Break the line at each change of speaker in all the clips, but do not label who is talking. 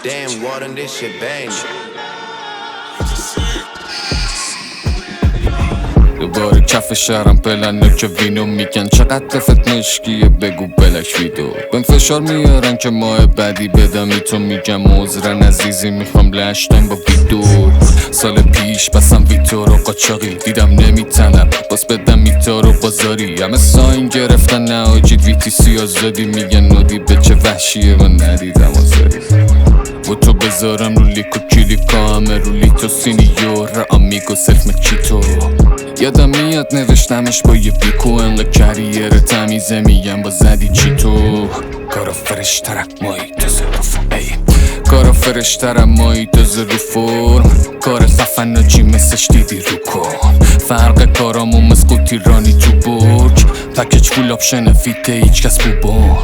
Damn, Warden, this shit bang.
دوباره کف شهرم پلنه که وینو میگن چقدر لفت مشکیه بگو بلک ویدو بهم فشار میارن که ماه بعدی بدم تو میگم عذرن عزیزی میخوام لشتم با ویدو سال پیش بسم ویتو رو قاچاقی دیدم نمیتنم باز بدم میتا رو بازاری همه ساین گرفتن نهاجید ویتی سیازادی میگن نودی به چه وحشیه و ندیدم آزاری و تو بذارم رو لیکو کلیکا همه رو لیتو سینیور آمیگو سلف مکیتو یادم میاد نوشتمش با یه بیکو انقدر کریر تمیزه میگم با زدی چی تو کارا فرشترم مایی تو ظروفم کارا فرشترم مایی تو ظروفم کار خفن و چی مسش دیدی رو کن فرق کارامو مثل قوطی رانی تو برج پکیج فول آپشن فیته هیچ کس بوبان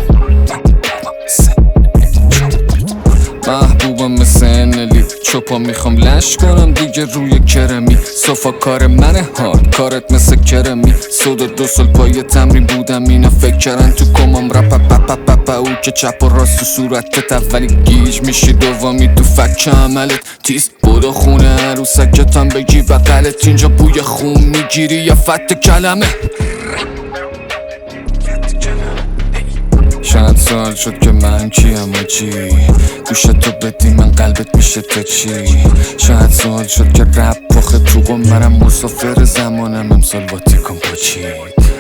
محبوبم مثل انلی چوپا میخوام لش کنم دیگه روی کرمی صفا کار منه هارد کارت مثل کرمی سودا 2 سال پای تمرین بودم اینا فکر کردن تو کمام رپ او که چپ و راست تو صورتت اولی گیج میشی دومی تو فک عملت تیز بودا خونه عروسکتم بگی بقلت اینجا بوی خون میگیری یا فت کلمه شاید سوال شد که من کیم و چی گوشتو بدی من قلبت میشه تا چی شاید سوال شد که رپ پخه تو با منم مسافر زمانم امسال با تیکم پاچید